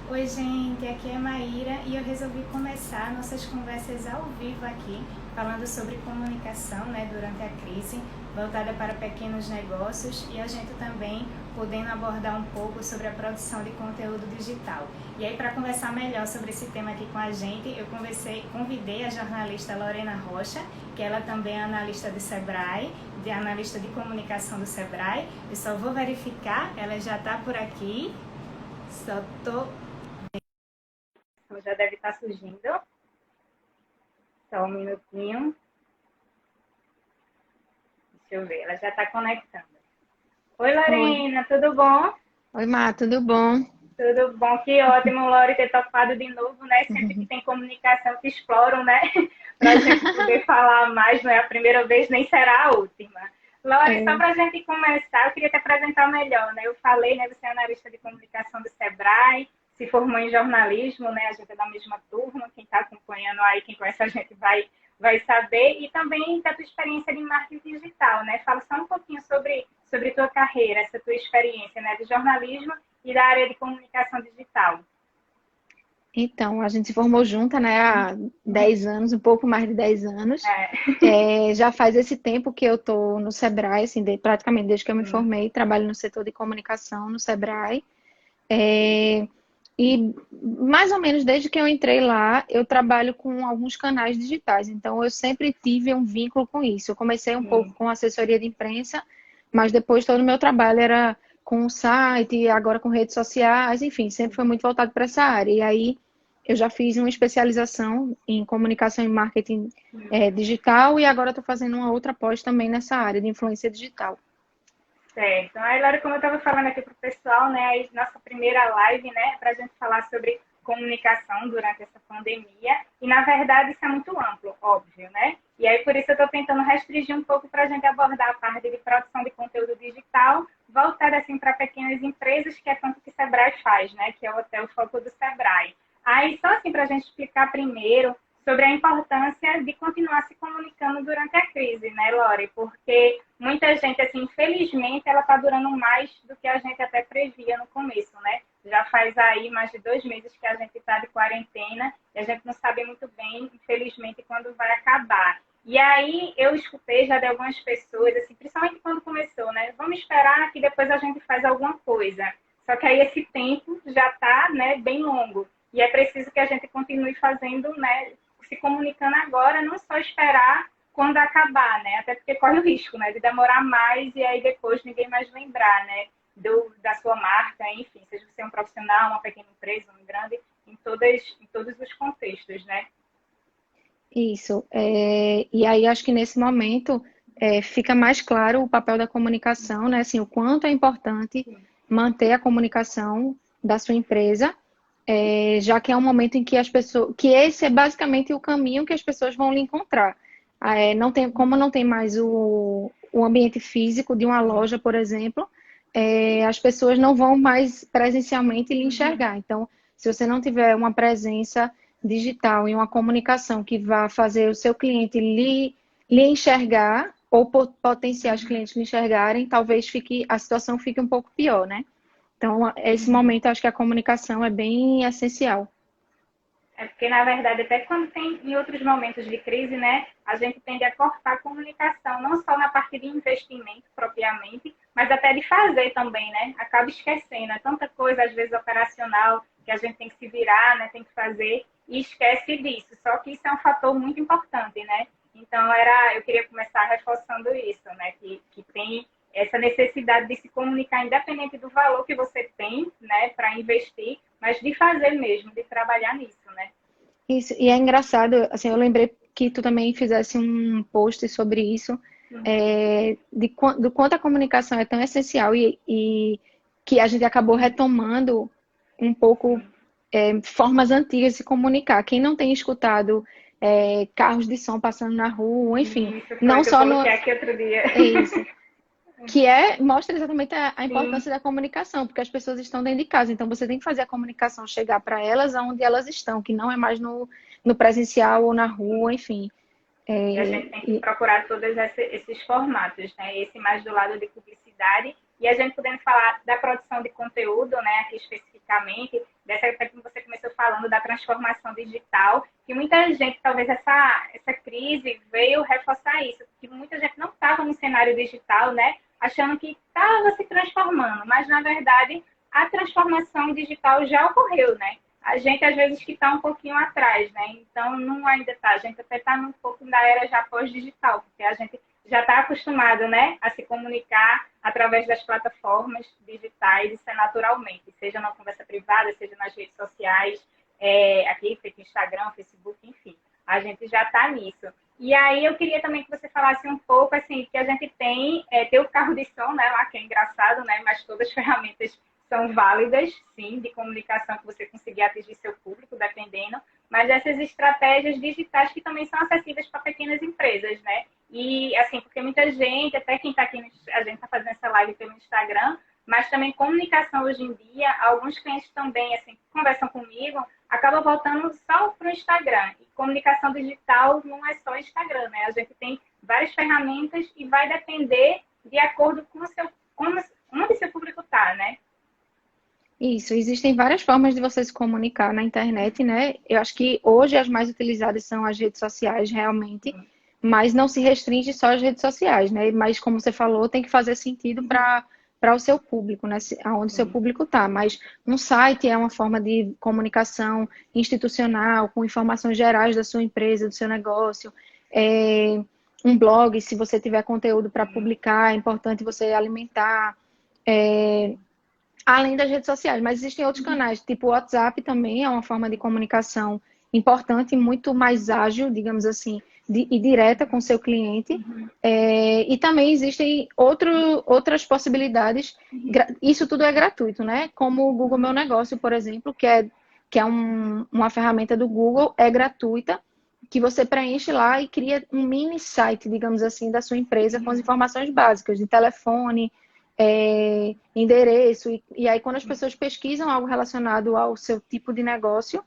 Oi, gente, aqui é Maíra e eu resolvi começar nossas conversas ao vivo aqui, falando sobre comunicação, durante a crise, voltada para pequenos negócios e a gente também podendo abordar um pouco sobre a produção de conteúdo digital. E aí, para conversar melhor sobre esse tema aqui com a gente, eu convidei a jornalista Lorena Rocha, que ela também é analista do Sebrae, analista de comunicação do Sebrae. Eu só vou verificar, ela já está por aqui. Só tô Já deve estar surgindo. Só um minutinho. Deixa eu ver, ela já está conectando. Oi, Oi, Lorena, tudo bom? oi, Má, tudo bom? Tudo bom, que ótimo, Lore, ter topado de novo, né? Sempre que tem comunicação que exploram, né? Para a gente poder falar mais, não é a primeira vez, nem será a última. Lore, só É, para a gente começar, eu queria te apresentar melhor, né? Eu falei, né? Você é analista de comunicação do Sebrae, se formou em jornalismo, né? A gente é da mesma turma, quem está acompanhando aí, quem conhece a gente vai saber, e também da tua experiência de marketing digital, né? Fala só um pouquinho sobre tua carreira, essa tua experiência, né? De jornalismo e da área de comunicação digital. então, a gente se formou junta, né, há 10 anos, um pouco mais de 10 anos. É. Já faz esse tempo que eu estou no Sebrae, assim, praticamente desde que eu me formei, trabalho no setor de comunicação no Sebrae. É, e mais ou menos desde que eu entrei lá, eu trabalho com alguns canais digitais, então eu sempre tive um vínculo com isso. Eu comecei um pouco com assessoria de imprensa, mas depois todo o meu trabalho era com o site, agora com redes sociais, enfim, sempre foi muito voltado para essa área. E aí eu já fiz uma especialização em comunicação e marketing digital e agora estou fazendo uma outra pós também nessa área de influência digital. Certo. Aí, Laura, como eu estava falando aqui para o pessoal, né, aí nossa primeira live, né, para a gente falar sobre comunicação durante essa pandemia. E, na verdade, isso é muito amplo, óbvio, né? E aí, por isso, eu estou tentando restringir um pouco para a gente abordar a parte de produção de conteúdo digital, voltada, assim, para pequenas empresas, que é tanto que o Sebrae faz, né, que é até o foco do Sebrae. Aí, só assim, para a gente explicar primeiro sobre a importância de continuar se comunicando durante a crise, né, Lore? Porque muita gente, assim, infelizmente, ela está durando mais do que a gente até previa no começo, né? Já faz aí mais de 2 meses que a gente está de quarentena e a gente não sabe muito bem, infelizmente, quando vai acabar. E aí eu escutei já de algumas pessoas, assim, principalmente quando começou, né? Vamos esperar que depois a gente faz alguma coisa. Só que aí esse tempo já está, né, bem longo. E é preciso que a gente continue fazendo, né, se comunicando agora, não só esperar quando acabar, né? Até porque corre o risco, né? De demorar mais e aí depois ninguém mais lembrar, né? Da sua marca, enfim, seja você um profissional, uma pequena empresa, um grande, em todos os contextos, né? Isso. E aí acho que nesse momento fica mais claro o papel da comunicação, né? Assim, o quanto é importante manter a comunicação da sua empresa, já que é um momento em que as pessoas, que esse é basicamente o caminho que as pessoas vão lhe encontrar. Não tem, como não tem mais o ambiente físico de uma loja, por exemplo, as pessoas não vão mais presencialmente lhe enxergar. Então, se você não tiver uma presença digital e uma comunicação que vá fazer o seu cliente lhe enxergar ou potenciais clientes lhe enxergarem, talvez a situação fique um pouco pior, né? Então, esse momento, acho que a comunicação é bem essencial. É porque, na verdade, até quando tem em outros momentos de crise, né, a gente tende a cortar a comunicação, não só na parte de investimento propriamente, mas até de fazer também, né? Acaba esquecendo. É tanta coisa, às vezes, operacional, que a gente tem que se virar, né, tem que fazer, e esquece disso. Só que isso é um fator muito importante, né? Então, eu queria começar reforçando isso, né? Que tem essa necessidade de se comunicar, independente do valor que você tem, né, para investir, mas de fazer mesmo, de trabalhar nisso, né? Isso, e é engraçado, assim, eu lembrei que tu também fizesse um post sobre isso, do quanto a comunicação é tão essencial e que a gente acabou retomando um pouco formas antigas de se comunicar. Quem não tem escutado carros de som passando na rua, enfim, Isso foi não que eu só no. coloquei aqui outro dia. É isso. Mostra exatamente a Sim, importância da comunicação, porque as pessoas estão dentro de casa, então você tem que fazer a comunicação chegar para elas aonde elas estão, que não é mais no presencial ou na rua, enfim. e a É, gente tem que e- procurar todos esses formatos, né? Esse mais do lado de publicidade, E a gente podendo falar da produção de conteúdo, né, aqui especificamente, dessa que você começou falando da transformação digital, que muita gente, talvez essa crise veio reforçar isso, que muita gente não estava no cenário digital, né, achando que estava se transformando, mas na verdade a transformação digital já ocorreu, né? A gente às vezes que está um pouquinho atrás, né? Então não ainda está, a gente até está um pouco da era já pós-digital, porque a gente já está acostumado, né, a se comunicar através das plataformas digitais, isso é naturalmente, seja na conversa privada, seja nas redes sociais, aqui, Instagram, Facebook, enfim, a gente já está nisso. E aí eu queria também que você falasse um pouco, assim, que a gente tem o carro de som, né, lá, que é engraçado, né, mas todas as ferramentas são válidas, sim, de comunicação que você conseguir atingir seu público, dependendo, mas essas estratégias digitais que também são acessíveis para pequenas empresas, né? E, assim, porque muita gente, até quem está aqui, a gente está fazendo essa live pelo Instagram, mas também comunicação hoje em dia, alguns clientes também, assim, que conversam comigo, acabam voltando só para o Instagram. E comunicação digital não é só Instagram, né? A gente tem várias ferramentas e vai depender de acordo com o seu, onde seu público está, né? Isso, existem várias formas de você se comunicar na internet, né? Eu acho que hoje as mais utilizadas são as redes sociais, realmente, mas não se restringe só às redes sociais, né? Mas, como você falou, tem que fazer sentido para o seu público, né? Aonde o seu público está. Mas um site é uma forma de comunicação institucional, com informações gerais da sua empresa, do seu negócio. Um blog, se você tiver conteúdo para publicar, é importante você alimentar. Além das redes sociais, mas existem outros canais, tipo o WhatsApp também é uma forma de comunicação importante e muito mais ágil, digamos assim, e direta com o seu cliente. E também existem outras possibilidades. Isso tudo é gratuito, né? Como o Google Meu Negócio, por exemplo, que é uma ferramenta do Google, é gratuita, que você preenche lá e cria um mini site, digamos assim, da sua empresa com as informações básicas de telefone, endereço, e aí quando as pessoas pesquisam algo relacionado ao seu tipo de negócio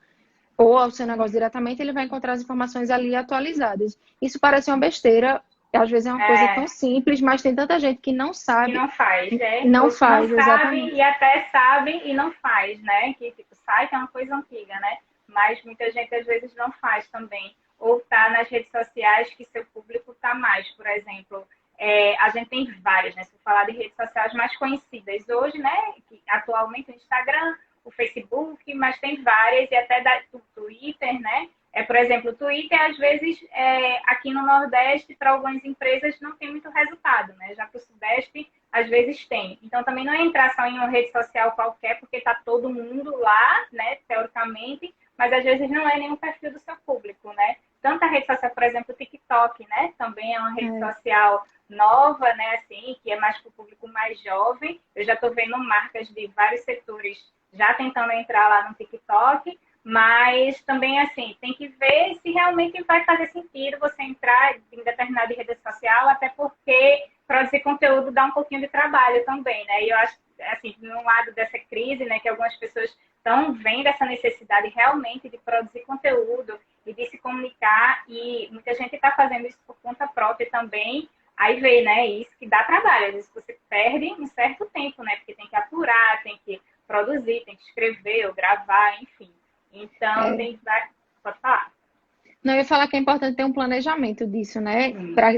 ou ao seu negócio diretamente, ele vai encontrar as informações ali atualizadas. Isso parece uma besteira, às vezes é uma coisa tão simples, mas tem tanta gente que não sabe. Que não faz, né? Não faz, não exatamente. Sabe e até sabem e não faz, né? Que tipo, site é uma coisa antiga, né? Mas muita gente às vezes não faz também. Ou tá nas redes sociais que seu público tá mais, por exemplo. A gente tem várias, né? Se eu falar de redes sociais mais conhecidas hoje, né? Que, atualmente o Instagram, o Facebook, mas tem várias, e até do Twitter, né? Por exemplo, o Twitter, às vezes, aqui no Nordeste, para algumas empresas, não tem muito resultado, né? Já para o Sudeste, às vezes tem. Então, também não é entrar só em uma rede social qualquer, porque está todo mundo lá, né? Teoricamente, mas às vezes não é nenhum perfil do seu público, né? Tanto a rede social, por exemplo, o TikTok, né? Também é uma rede social nova, né? Assim, que é mais para o público mais jovem. Eu já estou vendo marcas de vários setores já tentando entrar lá no TikTok, mas também, assim, tem que ver se realmente vai fazer sentido você entrar em determinada rede social, até porque produzir conteúdo dá um pouquinho de trabalho também, né? E eu acho, assim, no lado dessa crise, né, que algumas pessoas estão vendo essa necessidade realmente de produzir conteúdo e de se comunicar, e muita gente está fazendo isso por conta própria também. Aí vê, né, isso que dá trabalho. Às vezes você perde um certo tempo, né? Porque tem que apurar, tem que produzir, tem que escrever ou gravar, enfim. Então, tem que dar... Pode falar. Não, eu ia falar que é importante ter um planejamento disso, né?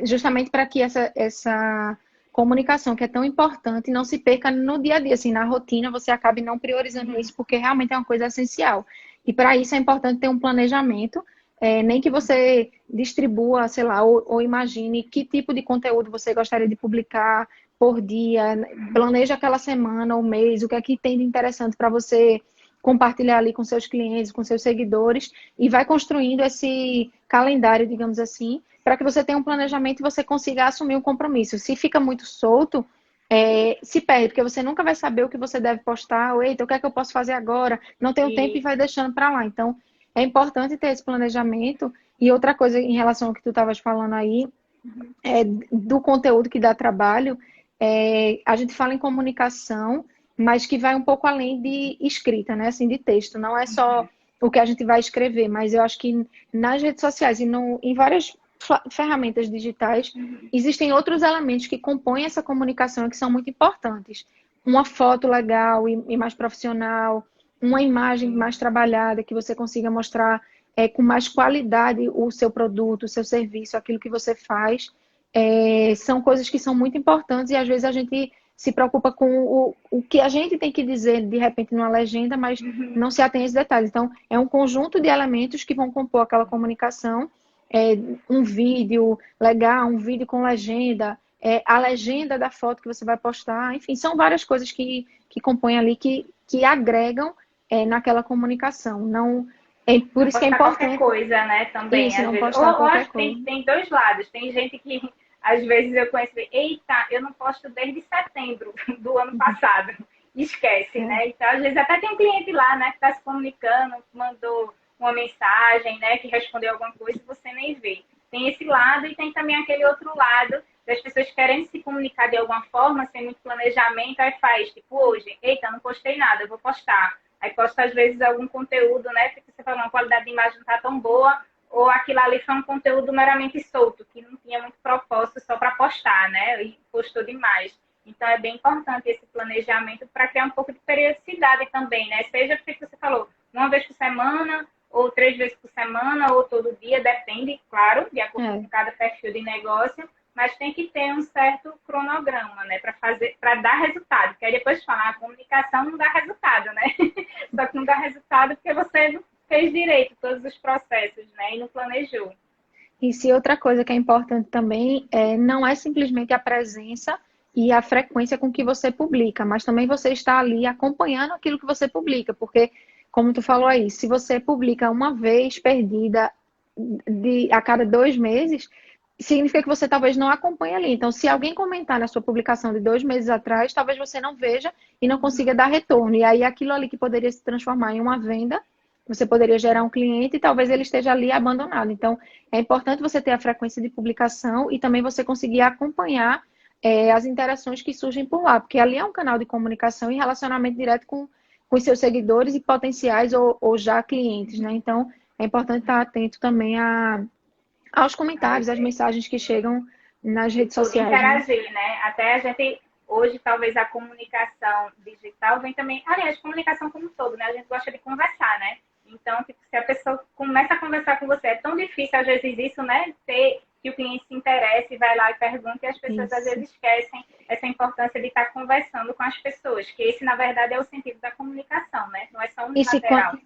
Justamente para que essa comunicação, que é tão importante, não se perca no dia a dia, assim, na rotina, você acabe não priorizando isso, porque realmente é uma coisa essencial. E para isso é importante ter um planejamento, nem que você distribua, sei lá, ou imagine que tipo de conteúdo você gostaria de publicar por dia, planeja aquela semana ou mês, o que é que tem de interessante para você compartilhar ali com seus clientes, com seus seguidores, e vai construindo esse calendário, digamos assim, para que você tenha um planejamento e você consiga assumir um compromisso. Se fica muito solto, se perde, porque você nunca vai saber o que você deve postar, ou eita, o que é que eu posso fazer agora? Não tenho tempo e vai deixando para lá. Então, é importante ter esse planejamento. E outra coisa em relação ao que tu estavas falando aí, do conteúdo que dá trabalho, a gente fala em comunicação, mas que vai um pouco além de escrita, né? Assim, de texto. Não é só o que a gente vai escrever, mas eu acho que nas redes sociais e em várias ferramentas digitais, existem outros elementos que compõem essa comunicação e que são muito importantes. Uma foto legal e mais profissional, uma imagem mais trabalhada, que você consiga mostrar com mais qualidade o seu produto, o seu serviço, aquilo que você faz. São coisas que são muito importantes e às vezes a gente se preocupa com o que a gente tem que dizer de repente numa legenda, mas não se atém a esses detalhes. Então, é um conjunto de elementos que vão compor aquela comunicação. Um vídeo legal, um vídeo com legenda, a legenda da foto que você vai postar, enfim, são várias coisas que compõem ali, que agregam naquela comunicação. Não, por Não isso que é postar qualquer importante. coisa, né, também, Isso, às não vezes. postar Ou qualquer acho que coisa. tem dois lados. Tem gente que, às vezes, eu conheço, eita, eu não posto desde setembro do ano passado. Esquece, né? Então, às vezes, até tem um cliente lá, né, que está se comunicando, mandou uma mensagem, né, que respondeu alguma coisa e você nem vê. Tem esse lado e tem também aquele outro lado das pessoas querendo se comunicar de alguma forma, sem muito planejamento, aí faz, tipo, hoje, eita, não postei nada, eu vou postar. Aí posta, às vezes, algum conteúdo, né? Porque você falou, a qualidade de imagem não está tão boa, ou aquilo ali foi um conteúdo meramente solto, que não tinha muito propósito só para postar, né? E postou demais. Então, é bem importante esse planejamento para criar um pouco de periodicidade também, né? Seja porque você falou, uma vez por semana, ou 3 vezes por semana, ou todo dia, depende, claro, de acordo com cada perfil de negócio, mas tem que ter um certo cronograma, né, para dar resultado. Porque aí depois falar, a comunicação não dá resultado, né? Só que não dá resultado porque você não fez direito todos os processos, né, e não planejou. E se outra coisa que é importante também não é simplesmente a presença e a frequência com que você publica, mas também você está ali acompanhando aquilo que você publica, porque, como tu falou aí, se você publica uma vez perdida a cada 2 meses, significa que você talvez não acompanhe ali. Então, se alguém comentar na sua publicação de 2 meses atrás, talvez você não veja e não consiga dar retorno. E aí, aquilo ali que poderia se transformar em uma venda, você poderia gerar um cliente e talvez ele esteja ali abandonado. Então, é importante você ter a frequência de publicação e também você conseguir acompanhar as interações que surgem por lá, porque ali é um canal de comunicação e relacionamento direto com os seus seguidores e potenciais ou já clientes, né? Então, é importante estar atento também aos comentários, às mensagens que chegam nas redes Tudo, sociais, né? interagir, né? Até a gente, hoje, talvez a comunicação digital vem também, aliás, comunicação como um todo, né? A gente gosta de conversar, né? Então, tipo, se a pessoa começa a conversar com você, é tão difícil, às vezes, isso, né? Ter que o cliente se interesse e vai lá e pergunta, e as pessoas, Isso. às vezes, esquecem essa importância de estar conversando com as pessoas, que esse, na verdade, é o sentido da comunicação, né? Não é só unilateral.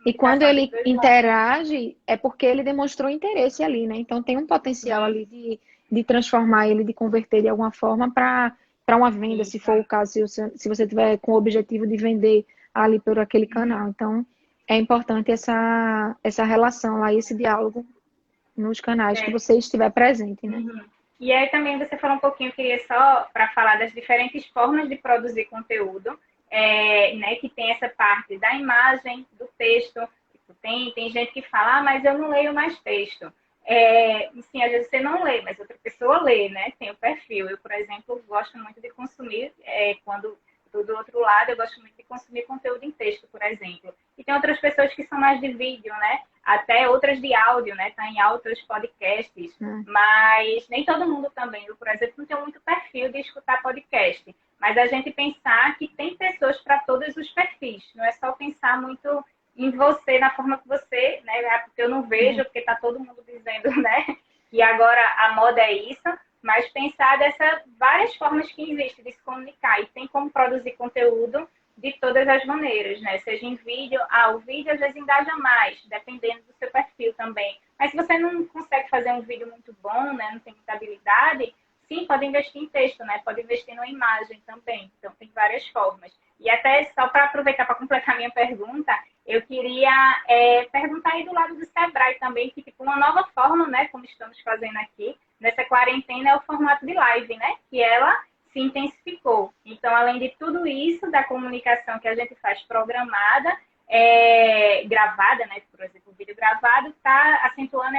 E quando Comunicação dos ele dois lados. interage, é porque ele demonstrou interesse ali, né? Então tem um potencial ali de transformar ele, de converter de alguma forma para uma venda, se Isso. for o caso, se você tiver com o objetivo de vender ali por aquele canal. Então é importante essa relação lá, esse diálogo nos canais que É. você estiver presente, né? Uhum. E aí também você falou um pouquinho, eu queria só para falar das diferentes formas de produzir conteúdo, né, que tem essa parte da imagem, do texto. Tipo, tem gente que fala, mas eu não leio mais texto. Sim, às vezes você não lê, mas outra pessoa lê, né? Tem o perfil. Eu, por exemplo, gosto muito de consumir, quando estou do outro lado, eu gosto muito de consumir conteúdo em texto, por exemplo. E tem outras pessoas que são mais de vídeo, né? Até outras de áudio, né? Tá em outros podcasts. Mas nem todo mundo também. Eu, por exemplo, não tenho muito perfil de escutar podcast. Mas a gente pensar que tem pessoas para todos os perfis. Não é só pensar muito em você, na forma que você, né? Porque eu não vejo, porque tá todo mundo dizendo, né? Que agora a moda é isso. Mas pensar dessas várias formas que existem de se comunicar. E tem como produzir conteúdo de todas as maneiras, né? Seja em vídeo, o vídeo às vezes engaja mais, dependendo do seu perfil também. Mas se você não consegue fazer um vídeo muito bom, né? Não tem muita habilidade, sim, pode investir em texto, né? Pode investir numa imagem também. Então, tem várias formas. E até só para aproveitar para completar minha pergunta, eu queria perguntar aí do lado do Sebrae também, que tipo, uma nova forma, né? Como estamos fazendo aqui, nessa quarentena, é o formato de live, né? Que ela se intensificou. Então, além de tudo isso, da comunicação que a gente faz programada, gravada, né? Por exemplo, o vídeo gravado, está acentuando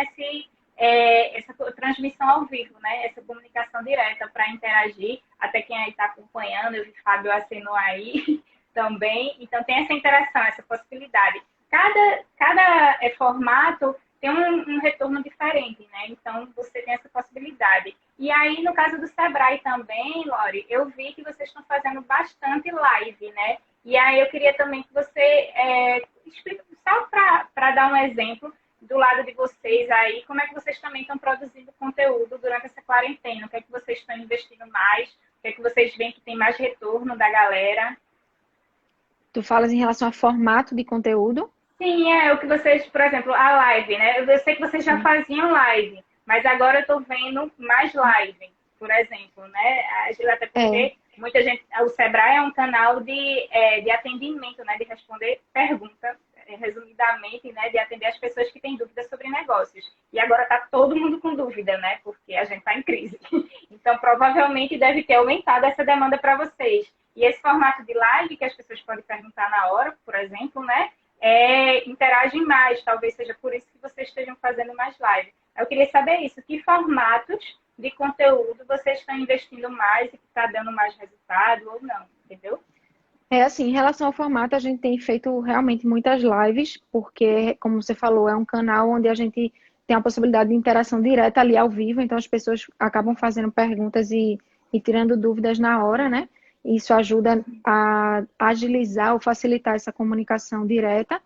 essa transmissão ao vivo, né? Essa comunicação direta para interagir. Até quem aí está acompanhando, eu vi o Fábio acenou aí também. Então, tem essa interação, essa possibilidade. Cada formato tem um retorno diferente, né? Então, você tem essa possibilidade. E aí, no caso do Sebrae também, Lori, eu vi que vocês estão fazendo bastante live, né? E aí, eu queria também que você explique, só para dar um exemplo, do lado de vocês aí, como é que vocês também estão produzindo conteúdo durante essa quarentena? O que é que vocês estão investindo mais? O que é que vocês veem que tem mais retorno da galera? Tu falas em relação a formato de conteúdo? Sim, é o que vocês, por exemplo, a live, né? Eu sei que vocês já faziam live, mas agora eu estou vendo mais live, por exemplo, né? Até porque muita gente, o Sebrae é um canal de atendimento, né? De responder perguntas, resumidamente, né? De atender as pessoas que têm dúvidas sobre negócios. E agora está todo mundo com dúvida, né? Porque a gente está em crise. Então, provavelmente deve ter aumentado essa demanda para vocês. E esse formato de live, que as pessoas podem perguntar na hora, por exemplo, né? Interagem mais, talvez seja por isso que vocês estejam fazendo mais live. Eu queria saber isso, que formatos de conteúdo vocês estão investindo mais e que está dando mais resultado ou não, entendeu? Assim, em relação ao formato, a gente tem feito realmente muitas lives, porque, como você falou, é um canal onde a gente tem a possibilidade de interação direta ali ao vivo, então as pessoas acabam fazendo perguntas e tirando dúvidas na hora, né? Isso ajuda a agilizar ou facilitar essa comunicação direta.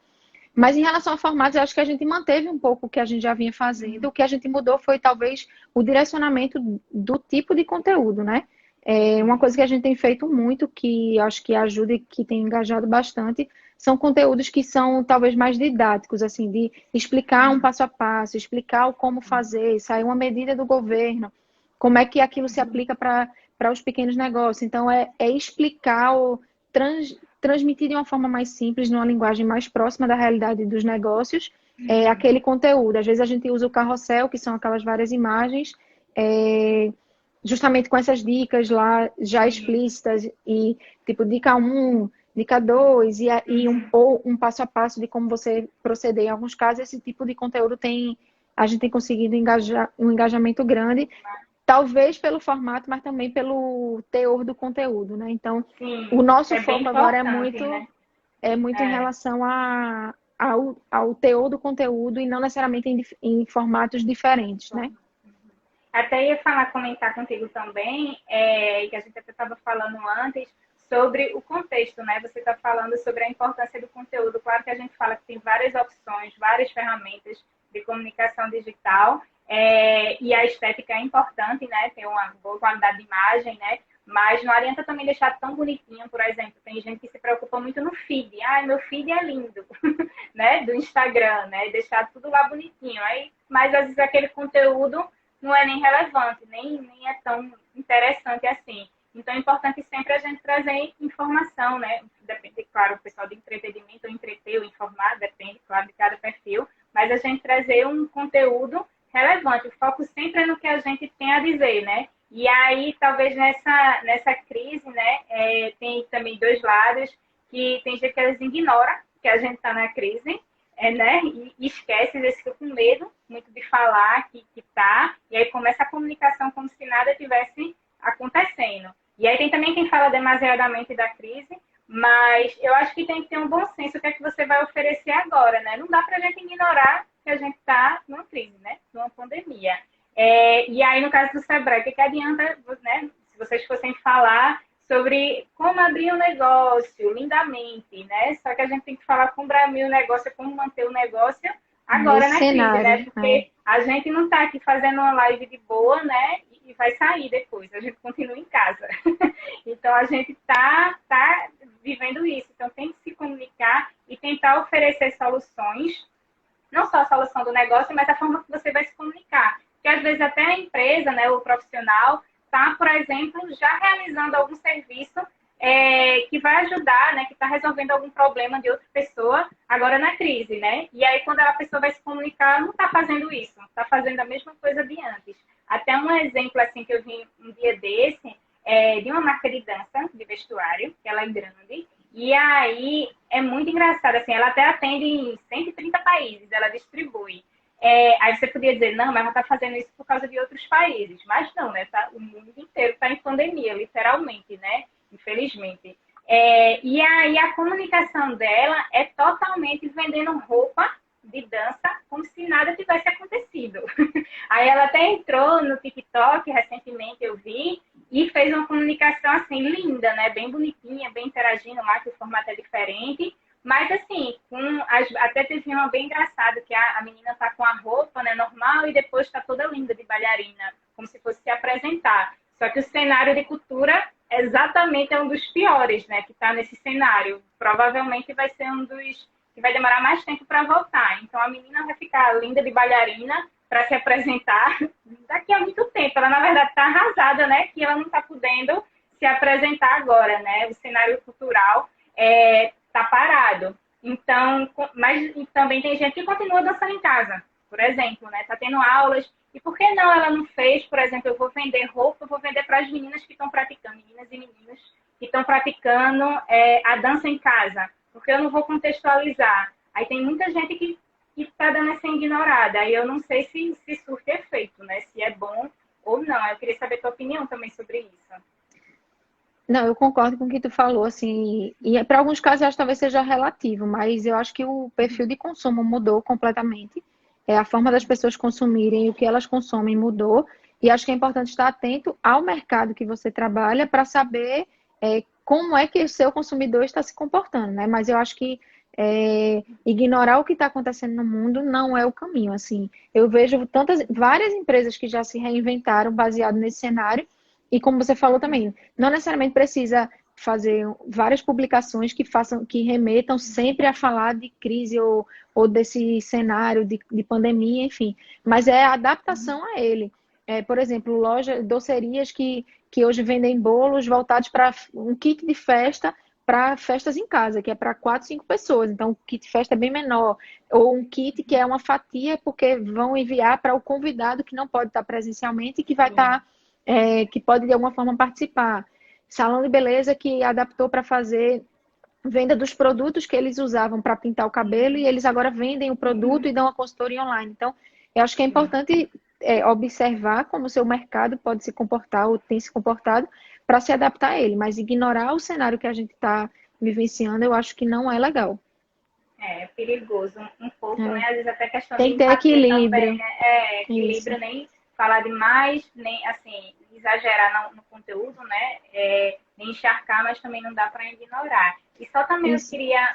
Mas em relação ao formato, eu acho que a gente manteve um pouco o que a gente já vinha fazendo. O que a gente mudou foi talvez o direcionamento do tipo de conteúdo, né? Uma coisa que a gente tem feito muito, que acho que ajuda e que tem engajado bastante, são conteúdos que são talvez mais didáticos, assim, de explicar um passo a passo, explicar o como fazer, sair uma medida do governo, como é que aquilo se aplica para os pequenos negócios. Então, é explicar ou transmitir de uma forma mais simples, numa linguagem mais próxima da realidade dos negócios, aquele conteúdo. Às vezes a gente usa o carrossel, que são aquelas várias imagens, justamente com essas dicas lá já explícitas, e tipo, dica 1, dica 2, ou um passo a passo de como você proceder. Em alguns casos, esse tipo de conteúdo a gente tem conseguido um engajamento grande, talvez pelo formato, mas também pelo teor do conteúdo, né? Então, Sim, o nosso é bem foco agora importante, né? é muito em relação ao teor do conteúdo e não necessariamente em formatos diferentes, né? Até ia comentar contigo também, que a gente até estava falando antes, sobre o contexto, né? Você está falando sobre a importância do conteúdo. Claro que a gente fala que tem várias opções, várias ferramentas de comunicação digital, e a estética é importante, né? Ter uma boa qualidade de imagem, né? Mas não adianta também deixar tão bonitinho, por exemplo, tem gente que se preocupa muito no feed. Meu feed é lindo, né? Do Instagram, né? Deixar tudo lá bonitinho. Mas às vezes aquele conteúdo não é nem relevante, nem é tão interessante assim. Então é importante sempre a gente trazer informação, né? Depende, claro, o pessoal de entretenimento, ou entreter, ou informar, depende, claro, de cada perfil, mas a gente trazer um conteúdo relevante. O foco sempre é no que a gente tem a dizer, né? E aí, talvez nessa crise, né, tem também dois lados, que tem gente que eles ignoram que a gente está na crise, né, e esquece, às vezes fica com medo muito de falar que tá, e aí começa a comunicação como se nada tivesse acontecendo. E aí tem também quem fala demasiadamente da crise, mas eu acho que tem que ter um bom senso o que é que você vai oferecer agora, né? Não dá pra gente ignorar que a gente tá numa crise, né? Numa pandemia. E aí, no caso do Sebrae, o que adianta, né, se vocês fossem falar sobre como abrir um negócio lindamente, né? Só que a gente tem que falar como abrir o negócio, como manter o negócio agora na crise, né? Porque a gente não está aqui fazendo uma live de boa, né? E vai sair depois, a gente continua em casa. Então, a gente tá vivendo isso. Então, tem que se comunicar e tentar oferecer soluções, não só a solução do negócio, mas a forma que você vai se comunicar. Porque, às vezes, até a empresa, né, o profissional, está, por exemplo, já realizando algum serviço que vai ajudar, né, que está resolvendo algum problema de outra pessoa agora na crise, né? E aí, quando a pessoa vai se comunicar, não está fazendo isso, está fazendo a mesma coisa de antes. Até um exemplo, assim, que eu vi um dia desse, de uma marca de dança, de vestuário, que ela é grande, e aí é muito engraçado, assim, ela até atende em 130 países, ela distribui. Aí você podia dizer, não, mas ela está fazendo isso por causa de outros países. Mas não, né? O mundo inteiro está em pandemia, literalmente, né? Infelizmente. E aí a comunicação dela é totalmente vendendo roupa, de dança como se nada tivesse acontecido. Aí ela até entrou no TikTok, recentemente eu vi, e fez uma comunicação assim linda, né? Bem bonitinha, bem interagindo lá, que o formato é diferente. Mas assim, até teve uma bem engraçada, que a menina tá com a roupa, né, normal, e depois tá toda linda de bailarina, como se fosse se apresentar. Só que o cenário de cultura exatamente é um dos piores, né, que tá nesse cenário. Provavelmente vai ser um dos que vai demorar mais tempo para voltar. Então a menina vai ficar linda de bailarina para se apresentar daqui a muito tempo. Ela, na verdade, está arrasada, né, que ela não está podendo se apresentar agora, né? O cenário cultural tá parado. Então, mas também tem gente que continua dançando em casa, por exemplo, né? Tá tendo aulas. E por que não ela não fez, por exemplo, eu vou vender roupa, eu vou vender para as meninas que estão praticando, meninas e meninos que estão praticando a dança em casa, porque eu não vou contextualizar. Aí tem muita gente que está dando essa ignorada. Aí eu não sei se surte efeito, né? Se é bom ou não. Eu queria saber a tua opinião também sobre isso. Não, eu concordo com o que tu falou, assim, e para alguns casos eu acho que talvez seja relativo, mas eu acho que o perfil de consumo mudou completamente. A forma das pessoas consumirem, o que elas consomem mudou, e acho que é importante estar atento ao mercado que você trabalha para saber como é que o seu consumidor está se comportando, né? Mas eu acho que ignorar o que está acontecendo no mundo não é o caminho, assim. Eu vejo várias empresas que já se reinventaram baseado nesse cenário, e como você falou também, não necessariamente precisa fazer várias publicações que remetam sempre a falar de crise ou desse cenário de pandemia, enfim. Mas é a adaptação a ele. Por exemplo, docerias que hoje vendem bolos voltados para um kit de festa para festas em casa, que é para 4, 5 pessoas. Então, o kit de festa é bem menor. Ou um kit que é uma fatia, porque vão enviar para o convidado que não pode estar presencialmente e que vai estar que pode de alguma forma participar. Salão de beleza que adaptou para fazer venda dos produtos que eles usavam para pintar o cabelo e eles agora vendem o produto e dão a consultoria online. Então, eu acho que é importante observar como o seu mercado pode se comportar ou tem se comportado para se adaptar a ele, mas ignorar o cenário que a gente está vivenciando, eu acho que não é legal. É perigoso um pouco, né? Às vezes até questão de Tem que ter empatia equilíbrio. também, né? Equilíbrio, nem falar demais, nem assim, exagerar no conteúdo, né? Nem encharcar, mas também não dá para ignorar. E só também eu queria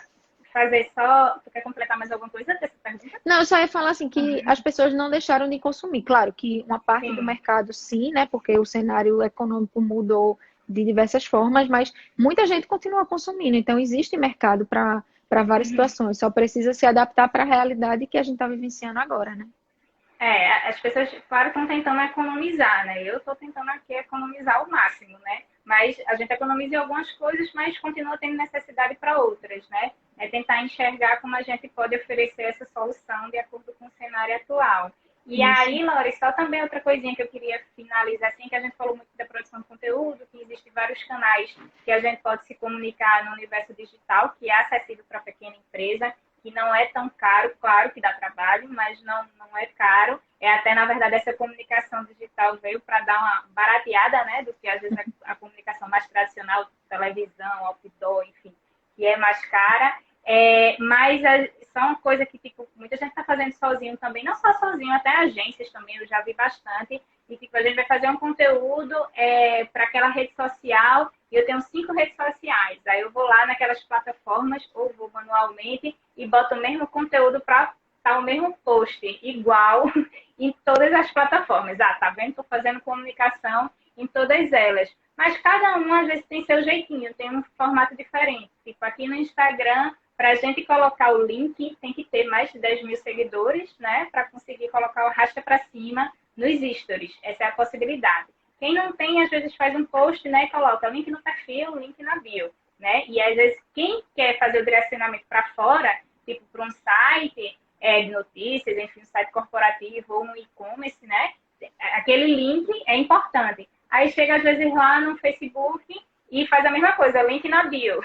fazer só. Tu quer completar mais alguma coisa dessa pergunta? Não, eu só ia falar assim que as pessoas não deixaram de consumir. Claro que uma parte do mercado sim, né? Porque o cenário econômico mudou de diversas formas, mas muita gente continua consumindo. Então existe mercado para várias situações. Só precisa se adaptar para a realidade que a gente está vivenciando agora, né? As pessoas, claro, estão tentando economizar, né? Eu estou tentando aqui economizar ao máximo, né? Mas a gente economiza em algumas coisas, mas continua tendo necessidade para outras, né? É tentar enxergar como a gente pode oferecer essa solução de acordo com o cenário atual. E aí, Laura, só também outra coisinha que eu queria finalizar, assim, que a gente falou muito da produção de conteúdo, que existem vários canais que a gente pode se comunicar no universo digital, que é acessível para a pequena empresa, que não é tão caro, claro que dá trabalho, mas não é caro. Até, na verdade, essa comunicação digital veio para dar uma barateada, né, do que às vezes a comunicação mais tradicional, televisão, outdoor, enfim, que é mais cara. Mas são uma coisa que tipo, muita gente está fazendo sozinho também, não só sozinho, até agências também, eu já vi bastante. E tipo, a gente vai fazer um conteúdo para aquela rede social, e eu tenho 5 redes sociais. Aí eu vou lá naquelas plataformas, ou vou manualmente, e boto o mesmo conteúdo para estar o mesmo post, igual, em todas as plataformas. Tá vendo? Estou fazendo comunicação em todas elas. Mas cada um, às vezes, tem seu jeitinho, tem um formato diferente. Tipo, aqui no Instagram, para a gente colocar o link, tem que ter mais de 10 mil seguidores, né? Para conseguir colocar o arrasta para cima nos stories. Essa é a possibilidade. Quem não tem, às vezes, faz um post, né? E coloca link no perfil, link na bio, né? E, às vezes, quem quer fazer o direcionamento para fora, tipo, para um site de notícias, enfim, um site corporativo ou um e-commerce, né? Aquele link é importante. Aí chega, às vezes, lá no Facebook e faz a mesma coisa, link na bio,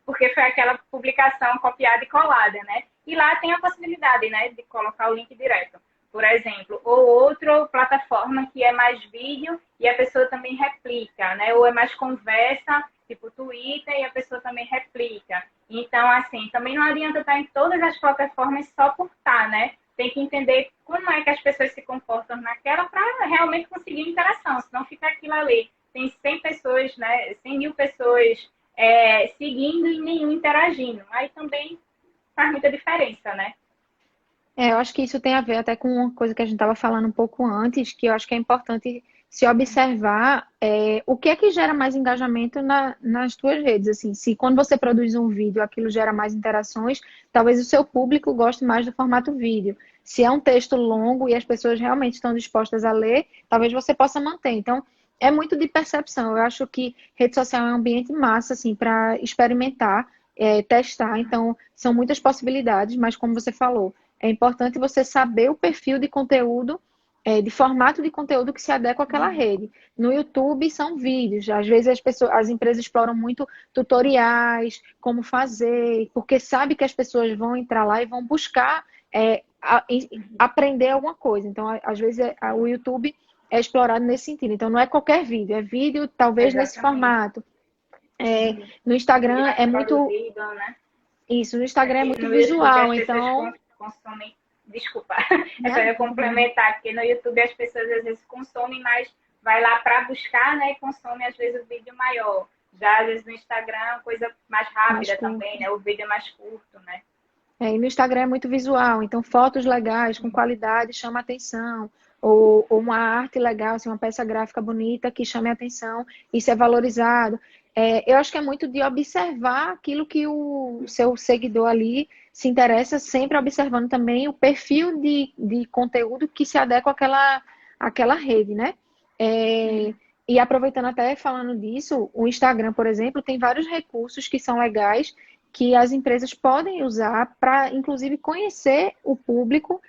porque foi aquela publicação copiada e colada, né? E lá tem a possibilidade, né, de colocar o link direto. por exemplo, ou outra plataforma que é mais vídeo e a pessoa também replica, né? Ou é mais conversa, tipo Twitter, e a pessoa também replica. Então, assim, também não adianta estar em todas as plataformas só por estar, né? Tem que entender como é que as pessoas se comportam naquela para realmente conseguir interação, senão fica aquilo ali. Tem 100 pessoas, né? 100 mil pessoas seguindo e nenhum interagindo. Aí também faz muita diferença, né? Eu acho que isso tem a ver até com uma coisa que a gente estava falando um pouco antes, que eu acho que é importante se observar o que é que gera mais engajamento nas tuas redes. Assim, se quando você produz um vídeo aquilo gera mais interações, talvez o seu público goste mais do formato vídeo. Se é um texto longo e as pessoas realmente estão dispostas a ler, talvez você possa manter. Então, é muito de percepção. Eu acho que rede social é um ambiente massa, assim, para experimentar, testar. Então, são muitas possibilidades, mas como você falou, é importante você saber o perfil de conteúdo, de formato de conteúdo que se adequa àquela rede. No YouTube são vídeos. Às vezes as empresas exploram muito tutoriais, como fazer, porque sabe que as pessoas vão entrar lá e vão buscar aprender alguma coisa. Então, às vezes, o YouTube é explorado nesse sentido. Então, não é qualquer vídeo, é vídeo talvez nesse Exatamente. formato. No Instagram Mais é muito produzido, né? isso, no Instagram é muito No YouTube visual, as pessoas então, consomem. Desculpa, é só né? eu complementar, porque no YouTube as pessoas às vezes consomem, mas vai lá para buscar, né? E consome às vezes o vídeo maior. Já às vezes no Instagram, coisa mais Mais rápida também, curto. né? O vídeo é mais curto, né? E no Instagram é muito visual, então fotos legais, com qualidade, chama atenção. Ou uma arte legal, assim, uma peça gráfica bonita que chame atenção, isso é valorizado. Eu acho que é muito de observar aquilo que o seu seguidor ali se interessa, sempre observando também o perfil de conteúdo que se adequa àquela rede, né? E aproveitando até falando disso, o Instagram, por exemplo, tem vários recursos que são legais que as empresas podem usar para, inclusive, conhecer o público,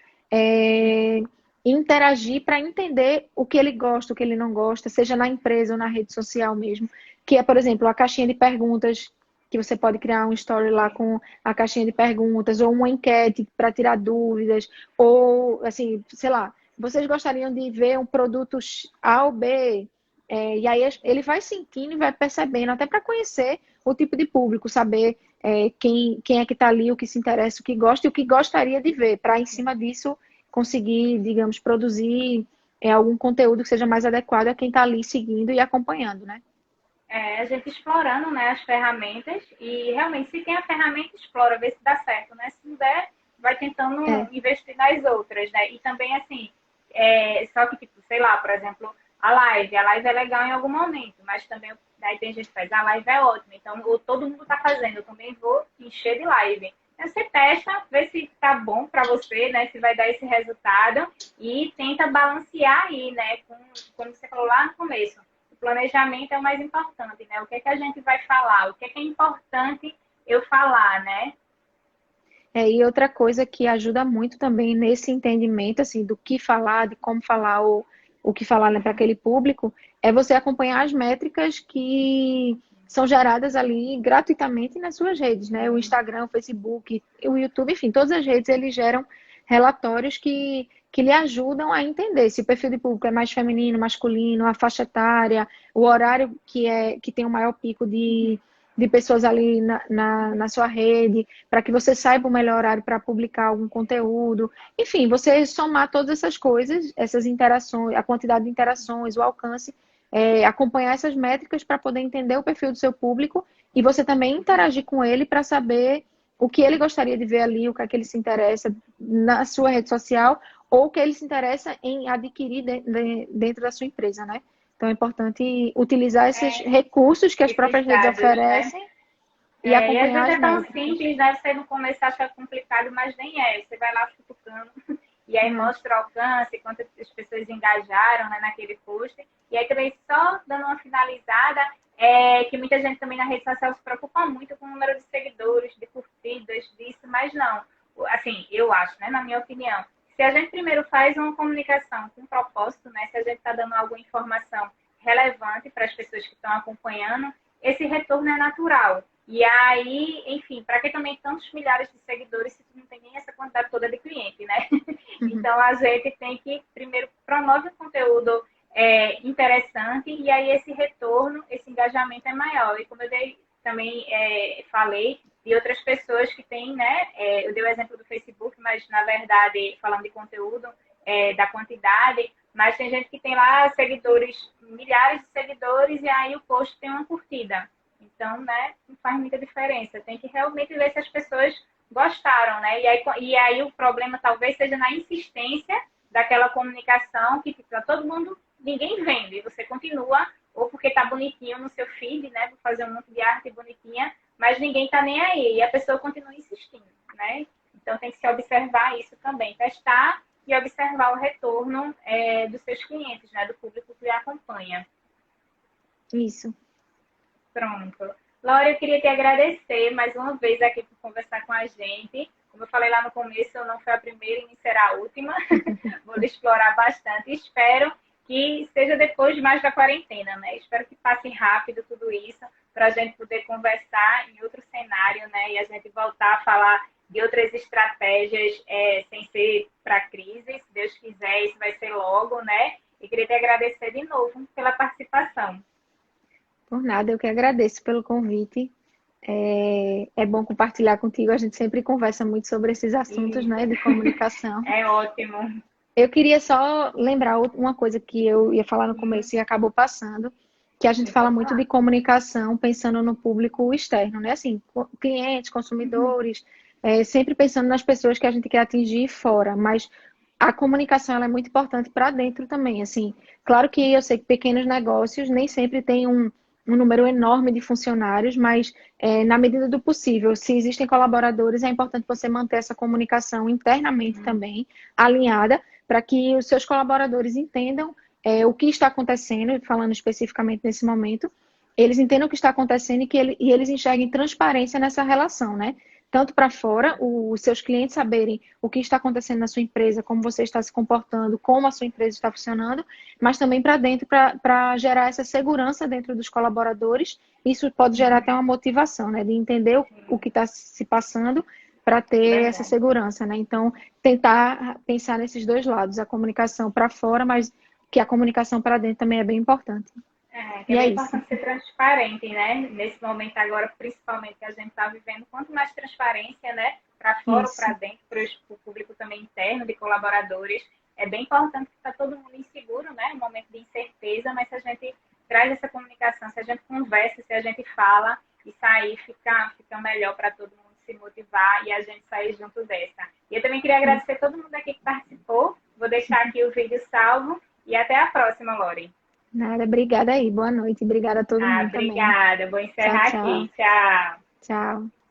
interagir para entender o que ele gosta, o que ele não gosta, seja na empresa ou na rede social mesmo. Que é, por exemplo, a caixinha de perguntas, que você pode criar um story lá com a caixinha de perguntas, ou uma enquete para tirar dúvidas, ou, assim, sei lá, vocês gostariam de ver um produto A ou B? E aí ele vai sentindo e vai percebendo, até para conhecer o tipo de público, saber quem é que está ali, o que se interessa, o que gosta e o que gostaria de ver, para em cima disso conseguir, digamos, produzir algum conteúdo que seja mais adequado a quem está ali seguindo e acompanhando, né? A gente explorando, né, as ferramentas e realmente se tem a ferramenta, explora, vê se dá certo, né? Se não der, vai tentando É, investir nas outras, né? E também, assim, só que, tipo, sei lá, por exemplo, a live é legal em algum momento, mas também, daí tem gente que faz, a live é ótima, então todo mundo tá fazendo, eu também vou encher de live. Então, você testa, vê se tá bom para você, né? Se vai dar esse resultado e tenta balancear aí, né? Como você falou lá no começo, o planejamento é o mais importante, né? O que é que a gente vai falar? O que é importante eu falar, né? e outra coisa que ajuda muito também nesse entendimento, assim, do que falar, de como falar, ou o que falar, né, para aquele público, é você acompanhar as métricas que são geradas ali gratuitamente nas suas redes, né? O Instagram, o Facebook, o YouTube, enfim, todas as redes, eles geram relatórios que lhe ajudam a entender se o perfil de público é mais feminino, masculino, a faixa etária, o horário que tem o maior pico de pessoas ali na sua rede, para que você saiba o melhor horário para publicar algum conteúdo. Enfim, você somar todas essas coisas, essas interações, a quantidade de interações, o alcance, acompanhar essas métricas para poder entender o perfil do seu público e você também interagir com ele para saber o que ele gostaria de ver ali, o que é que ele se interessa na sua rede social ou o que ele se interessa em adquirir dentro da sua empresa, né? Então é importante utilizar esses recursos que as Esses próprias redes dados, né? oferecem e E às acompanhar vezes as é tão métricas. simples, né? Você no começo acha complicado, mas nem é. Você vai lá futucando e aí É, mostra o alcance, quantas pessoas engajaram, né, naquele post. E aí também só dando uma finalizada, que muita gente também na rede social se preocupa muito com o número de seguidores, de curtidas, disso, mas não. Assim, eu acho, né, na minha opinião, se a gente primeiro faz uma comunicação com propósito, né, se a gente está dando alguma informação relevante para as pessoas que estão acompanhando, esse retorno é natural. E aí, enfim, para que também tantos milhares de seguidores se tu não tem nem essa quantidade toda de cliente, né? Então, a gente tem que, primeiro, promover um conteúdo interessante e aí esse retorno, esse engajamento é maior. E como eu também falei, de outras pessoas que têm, né? Eu dei o exemplo do Facebook, mas, na verdade, falando de conteúdo, da quantidade, mas tem gente que tem lá seguidores, milhares de seguidores, e aí o post tem uma curtida. Então, né, não faz muita diferença. Tem que realmente ver se as pessoas gostaram, né? E aí o problema talvez seja na insistência daquela comunicação que fica todo mundo, ninguém vende. Você continua, ou porque tá bonitinho no seu feed, né? Vou fazer um monte de arte bonitinha, mas ninguém tá nem aí. E a pessoa continua insistindo, né? Então tem que se observar isso também. Testar e observar o retorno dos seus clientes, né? Do público que acompanha. Isso. Pronto. Laura, eu queria te agradecer mais uma vez aqui por conversar com a gente. Como eu falei lá no começo, eu não fui a primeira e nem será a última. Vou explorar bastante. Espero que seja depois mais da quarentena, né? Espero que passe rápido tudo isso para a gente poder conversar em outro cenário, né? E a gente voltar a falar de outras estratégias sem ser para crise. Se Deus quiser, isso vai ser logo, né? E queria te agradecer de novo pela participação. Por nada, eu que agradeço pelo convite. É bom compartilhar contigo. A gente sempre conversa muito sobre esses assuntos, né, de comunicação. É ótimo. Eu queria só lembrar uma coisa que eu ia falar no começo e acabou passando, que a gente fala muito de comunicação pensando no público externo, né? Assim, clientes, consumidores, sempre pensando nas pessoas que a gente quer atingir fora, mas a comunicação ela é muito importante para dentro também, assim. Claro que eu sei que pequenos negócios nem sempre têm um número enorme de funcionários, mas na medida do possível, se existem colaboradores, é importante você manter essa comunicação internamente também alinhada, para que os seus colaboradores entendam o que está acontecendo, falando especificamente nesse momento, eles entendam o que está acontecendo e eles enxerguem transparência nessa relação, né? Tanto para fora, os seus clientes saberem o que está acontecendo na sua empresa, como você está se comportando, como a sua empresa está funcionando, mas também para dentro, para gerar essa segurança dentro dos colaboradores. Isso pode gerar até uma motivação, né? De entender o que está se passando para ter essa segurança, né? Então, tentar pensar nesses dois lados, a comunicação para fora, mas que a comunicação para dentro também é bem importante. É bem importante ser transparente, né? Nesse momento agora, principalmente que a gente está vivendo, quanto mais transparência, né? Para fora ou para dentro, para o público também interno, de colaboradores, é bem importante que está todo mundo inseguro, né? Um momento de incerteza, mas se a gente traz essa comunicação, se a gente conversa, se a gente fala, isso aí fica melhor para todo mundo se motivar e a gente sair junto dessa. E eu também queria agradecer a todo mundo aqui que participou. Vou deixar aqui o vídeo salvo e até a próxima, Lori. Nada, obrigada aí. Boa noite. Obrigada a todo mundo obrigada. também. Vou encerrar tchau, aqui. Tchau. Tchau.